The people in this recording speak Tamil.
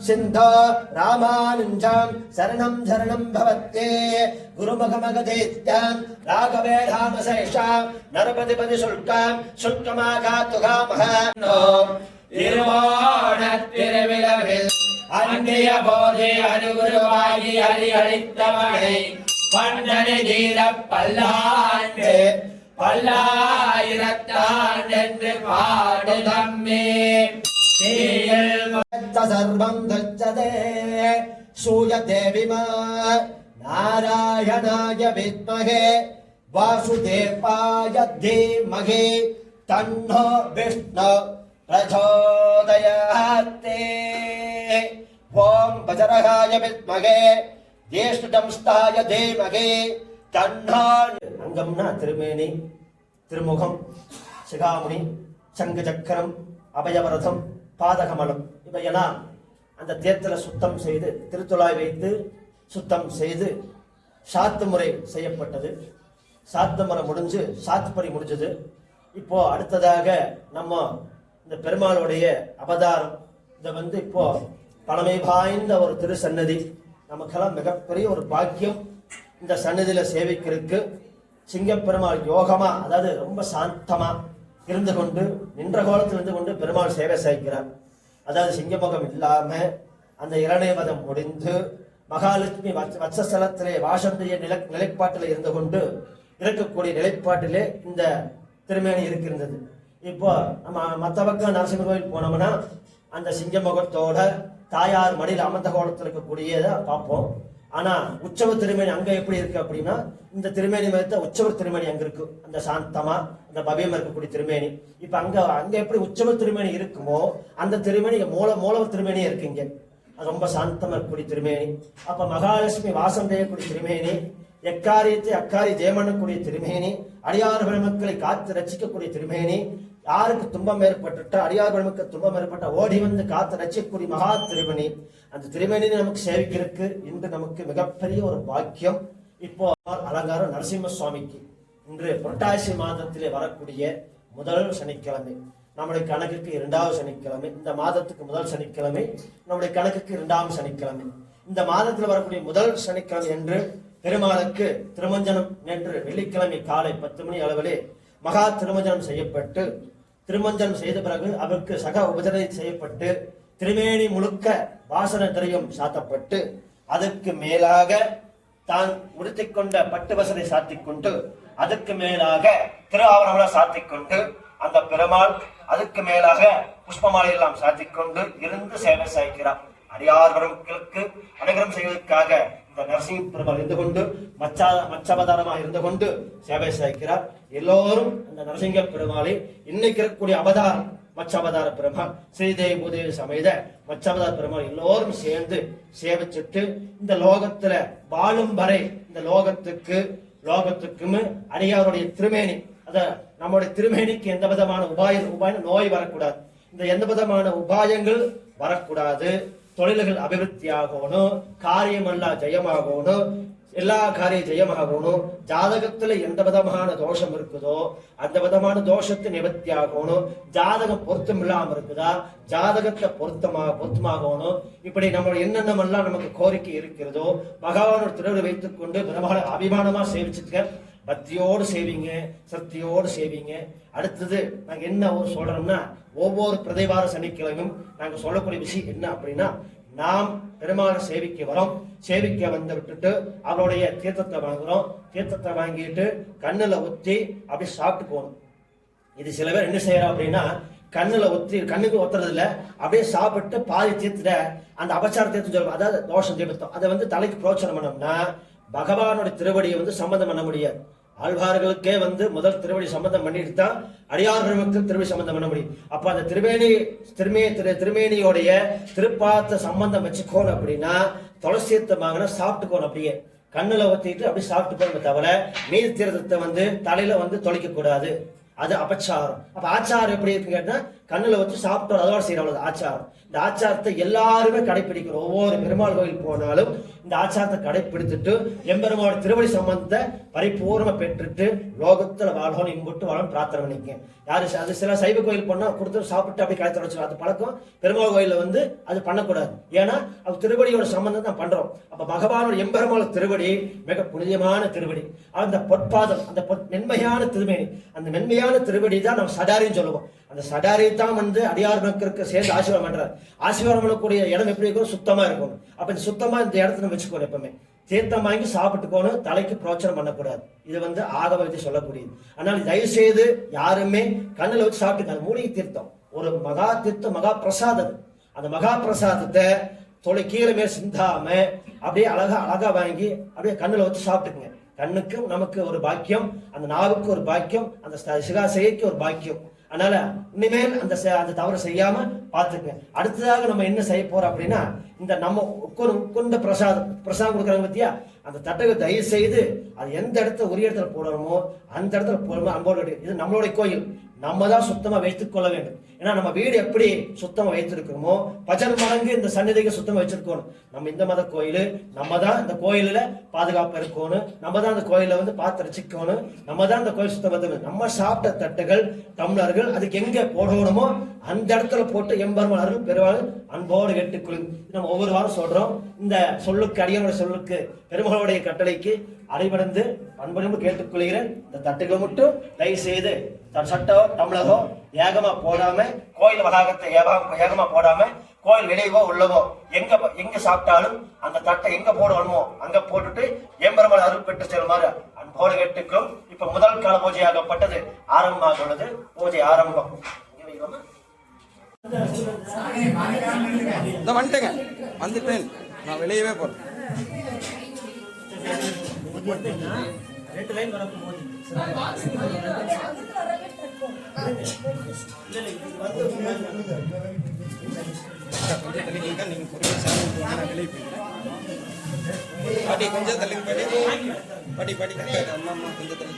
सिन्धो रामानुजं शरणं शरणं भवते गुरुमगमगदेत्यां राघवेधामशेषां नरपतिपति शुल्कमाघातुगामः திருவோணத்திருவிழவில் அன்றைய போதே அனுகுருவாகி ஹரிஹரித்தவனை பண்டனை தீர பல்லாண்டு பல்லாயிரத்தாண்டு பாடுதம்மே சர்வம் துச்சதே சூயதே விமா நாராயணாய வித்மஹே வாசுதேவாய தீமஹி தன்னோ விஷ்ணு प्रचोदयाते ओम वज्रहाय विद्महे ज्येष्ठदंस्ताय धीमहि तन्नो अंगम्ना திருமேனி திருமுகம் சிகாமணி சங்கு சக்கரம் அபயவரதம் பாதகமலம் இவையெல்லாம் அந்த தேர்தல சுத்தம் செய்து திருத்துழாய் வைத்து சுத்தம் செய்து சாத்து முறை செய்யப்பட்டது. சாத்து முறை முடிஞ்சு சாத்துப்படி முடிஞ்சது. இப்போ அடுத்ததாக நம்ம இந்த பெருமாளுடைய அவதாரம் இதை இப்போ பழமை வாய்ந்த ஒரு திரு சன்னதி, நமக்கெல்லாம் மிகப்பெரிய ஒரு பாக்கியம். இந்த சன்னதியில சேவிக்கிறதுக்கு சிங்கப்பெருமாள் யோகமா, அதாவது ரொம்ப சாந்தமா இருந்து கொண்டு நின்ற கோலத்தில் இருந்து கொண்டு பெருமாள் சேவை சாய்க்கிறார். அதாவது சிங்கமுகம் இல்லாம அந்த இரணைவதம் முடிந்து மகாலட்சுமி வட்சஸ்தலத்திலே வாசந்திய நிலைப்பாட்டில் இருந்து கொண்டு இருக்கக்கூடிய நிலைப்பாட்டிலே இந்த திருமேனி இருக்கின்றது. இப்போ நம்ம மற்ற பக்கம் நரசிம்ம கோயில் போனோம்னா அந்த சிங்கமுகத்தோட தாயார் மடியில் அமர்ந்த கோலத்தில் இருக்கக்கூடியதை பார்ப்போம். ஆனா உற்சவ திருமேனி அங்க எப்படி இருக்கு அப்படின்னா, இந்த திருமேனி மறுத்த உற்சவ திருமேனி அங்க இருக்கு, அந்த சாந்தமா அந்த பவியமா இருக்கக்கூடிய திருமேனி. இப்ப அங்க எப்படி உற்சவ திருமேனி இருக்குமோ அந்த திருமேனி மூலவர் திருமேனியே இருக்குங்க. அது ரொம்ப சாந்தமா இருக்கக்கூடிய திருமேனி. அப்ப மகாலட்சுமி வாசம் செய்யக்கூடிய திருமேனி, எக்காரியத்தை அக்காரி ஜெயமண்ணக்கூடிய திருமேனி, அடியார் பெருமக்களை காத்து ரசிக்கக்கூடிய திருமேனி, யாருக்கு துன்பம் ஏற்பட்டுட்டா அடியார் பெருமக்கள் துன்பம் ஏற்பட்ட ஓடி வந்து காத்து ரசிக்கக்கூடிய மகா திருமணி. அந்த திருமேனி நமக்கு சேவிக்கிறதுக்கு இன்று நமக்கு மிகப்பெரிய ஒரு பாக்கியம். இப்போ அலங்காரம் நரசிம்ம சுவாமிக்கு இன்று புரட்டாசி மாதத்திலே வரக்கூடிய முதல் சனிக்கிழமை, நம்முடைய கணக்குக்கு 2வது சனிக்கிழமை. இந்த மாதத்துக்கு முதல் சனிக்கிழமை, நம்முடைய கணக்குக்கு 2ஆம் சனிக்கிழமை. இந்த மாதத்தில் வரக்கூடிய முதல் சனிக்கிழமை என்று பெருமாளுக்கு திருமஞ்சனம் என்று வெள்ளிக்கிழமை காலை 10 மணி அளவிலே மகா திருமஞ்சனம் செய்யப்பட்டு, திருமஞ்சனம் செய்த பிறகு அவருக்கு சக உபஜனை செய்யப்பட்டு, திருமேனி முழுக்க வாசன திரையும் சாத்தப்பட்டு, அதற்கு மேலாக தான் உடுத்திக்கொண்ட பட்டு வசனை சாத்திக்கொண்டு, அதுக்கு மேலாக திரு ஆவரணம் சாத்திக்கொண்டு, அந்த பெருமாள் அதுக்கு மேலாக புஷ்பமாலை எல்லாம் சாத்திக்கொண்டு இருந்து சேவை சாய்க்கிறார். அடியார் பெருமக்களுக்கு அனுகிரகம் செய்வதற்காக இந்த நரசிம்ம பெருமாள் இருந்து கொண்டு மச்சாவதாரமாக இருந்து கொண்டு சேவை சாய்க்கிறார். எல்லோரும் அந்த நரசிங்க பெருமாளை இன்னைக்கு இருக்கக்கூடிய அவதாரம் மச்சாவதார பெருமாள் ஸ்ரீதேவி பூதேவி சமேத மச்சாவதார பெருமாள் எல்லோரும் சேர்ந்து சேவிச்சுட்டு இந்த லோகத்துல வாழும் வரை இந்த லோகத்துக்கும் அடியாருடைய திருமேனி, அத நம்முடைய திருமேனிக்கு எந்த விதமான உபாயம் நோய் வரக்கூடாது, இந்த எந்த விதமான உபாயங்கள் வரக்கூடாது, தொழில்கள் அபிவிருத்தி ஆகணும், காரியமெல்லாம் ஜெயமாகணும், எல்லா காரியம் ஜெயமாகணும், ஜாதகத்துல எந்த விதமான தோஷம் இருக்குதோ அந்த விதமான தோஷத்தை நிவர்த்தி ஆகணும், ஜாதகம் பொருத்தம் இல்லாம இருக்குதா ஜாதகத்தை பொருத்தமாகணும். இப்படி நம்ம என்னென்னமெல்லாம் நமக்கு கோரிக்கை இருக்கிறதோ பகவானோட திருவிழை வைத்துக் கொண்டு பிரபல அபிமானமா சேவிச்சுக்க, பக்தியோடு சேவிங்க, சக்தியோடு சேவிங்க. அடுத்தது நாங்க என்ன ஒரு சொல்றோம்னா, ஒவ்வொரு பிரதிவார சனிக்கிழமையும் நாங்க சொல்லக்கூடிய விஷயம் என்ன அப்படின்னா, நாம் பெருமாளை சேவிக்க வரோம், சேவிக்க வந்து விட்டுட்டு அவருடைய தீர்த்தத்தை வாங்குறோம், தீர்த்தத்தை வாங்கிட்டு கண்ணுல ஊத்தி அப்படி சாப்பிட்டு போகணும். இது சில பேர் என்ன செய்யறோம் அப்படின்னா, கண்ணுக்கு ஒத்துறது இல்ல, அப்படியே சாப்பிட்டு பாதி தீர்த்துட அந்த அபச்சார தீர்த்தம் சொல்லுவோம், அதாவது தோஷம் தீர்த்தம், அதை தலைக்கு பிரோச்சனம் பண்ணோம்னா பகவானுடைய திருவடியை சம்பந்தம் பண்ண முடியாது. ஆழ்வார்களுக்கே முதல் திருவடி சம்பந்தம் பண்ணிட்டு தான் அடியார் பெருமக்கள் திருவடி சம்பந்தம் பண்ண முடியும். அப்ப அந்த திருமேனியோடைய திருப்பாத்த சம்பந்தம் வச்சுக்கோணும் அப்படின்னா துளசியத்தை வாங்கினா சாப்பிட்டுக்கோணும், அப்படியே கண்ணுல ஊத்திட்டு அப்படி சாப்பிட்டு போகணும், தவிர மீதி தீர்த்தத்தை தலையில தொலைக்க கூடாது, அது அபச்சாரம். அப்ப ஆச்சாரம் எப்படி இருக்குன்னு கேட்டா கண்ணில் வச்சு சாப்பிட்டோம், அதோட செய்யறோம் ஆச்சாரம். இந்த ஆச்சாரத்தை எல்லாருமே கடைபிடிக்கணும். ஒவ்வொரு பெருமாள் கோயில் போனாலும் இந்த ஆச்சாரத்தை கடைபிடித்துட்டு எம்பெருமாவோட திருவடி சம்பந்தத்தை பரிபூர்ணமா பெற்றுட்டு லோகத்துல வாழ்வோம் இன்புட்டு வாழும் பிரார்த்தனை பண்ணிக்கேன். யாரு அது சில சைவ கோயில் போனா கொடுத்து சாப்பிட்டு அப்படி கழுத்து வச்சு அது பழக்கம். பெருமாள் கோயில வந்து அது பண்ணக்கூடாது. ஏன்னா அது திருவடியோட சம்பந்தம் தான் பண்றோம். அப்ப பகவானோட எம்பெருமாள் திருவடி மிக புனிதமான திருவடி. அந்த பொற்பாதம், அந்த மென்மையான திருமேனி, அந்த மென்மையான திருவடி தான் நம்ம சடாரின்னு சொல்லுவோம். அந்த சடாரி தான் வந்து அடியார் மக்களுக்கு சேர்ந்து ஆசீர்வாதம் பண்றாரு. ஆசீர்வாதம் பண்ணக்கூடிய இடம் எப்படி இருக்கும்? சுத்தமா இருக்கும். அப்ப இந்த சுத்தமா இந்த இடத்துல நம்ம வச்சுக்கணும். எப்பவுமே தீர்த்தம் வாங்கி சாப்பிட்டுக்கணும், தலைக்கு பிரோச்சனம் பண்ணக்கூடாது. இது வந்து ஆகம விதி சொல்லக்கூடியது. அதனால தயவு செய்து யாருமே கண்ணில் வச்சு சாப்பிட்டுக்காது. மூலிகை தீர்த்தம் ஒரு மகா தீர்த்தம், மகா பிரசாதம். அந்த மகா பிரசாதத்தை தொலை கீழே மேல் சிந்தாம அப்படியே அழகா வாங்கி அப்படியே கண்ணில் வச்சு சாப்பிட்டுக்குங்க. கண்ணுக்கும் நமக்கு ஒரு பாக்கியம், அந்த நாவுக்கு ஒரு பாக்கியம், அந்த சிகாசைக்கு ஒரு பாக்கியம். அதனால இனிமேல் அந்த தவறு செய்யாம பார்த்துக்குங்க. அடுத்ததாக நம்ம என்ன செய்ய போறோம் அப்படின்னா, இந்த நம்ம உட்கொண்ட பிரசாதம் கொடுக்குறாங்க பத்தியா, அந்த தட்டை தயவு செய்து அது எந்த இடத்துல உரிய இடத்துல போடணுமோ அந்த இடத்துல போடணும். அன்போடு இது நம்மளுடைய கோயில், நம்ம தான் சுத்தமா வைத்துக் கொள்ள வேண்டும். ஏன்னா நம்ம வீடு எப்படி சுத்தமா வைத்திருக்கிறோமோ பஜன் மடங்கு இந்த சன்னிதிக்கு சுத்தமா வச்சிருக்கணும். நம்ம இந்த மத கோயில், நம்ம தான் இந்த கோயிலில் பாதுகாப்பு இருக்கணும், நம்ம தான் அந்த கோயிலை வந்து பார்த்து ரசிக்கணும், நம்ம தான் இந்த கோயில் சுத்தம். நம்ம சாப்பிட்ட தட்டுகள் டம்ளர்கள் அதுக்கு எங்க போடணுமோ அந்த இடத்துல போட்டு எம்பெருமானார்கள் பெருமாள் அன்போடு கேட்டுக்கொள்ளும். நம்ம ஒவ்வொரு வாரம் சொல்றோம். இந்த சொல்லுக்கு அடியனுடைய சொல்லுக்கு பெருமாளுடைய கட்டளைக்கு அடைபடைந்து அன்போடு கேட்டுக்கொள்கிறேன். இந்த தட்டுகளை மட்டும் தயவு செய்து சட்டோ டம்ளரோ ஏகமா போடாம, கோயில் வளாகத்தை ஏகமா போடாம, கோயில் வெளியவோ உள்ளவோ எங்க சாப்பிட்டாலும் அந்த தட்டை எங்க போடணுமோ அங்க போட்டுட்டு எம்பெருமாள் அருள் பெற்று செல்லுமாறு அன்போடு கேட்டுக்கிறோம். இப்ப முதல் கால பூஜையாகப்பட்டது ஆரம்பமாக உள்ளது. பூஜை ஆரம்பம். வந்துட்டேங்க, வந்துட்டேன், நான் வெளியவே போறேன். ரெண்டு லைன் வரப்போ போகுது. கொஞ்சம் தள்ளி பாட்டி அம்மா கொஞ்சம் தள்ளி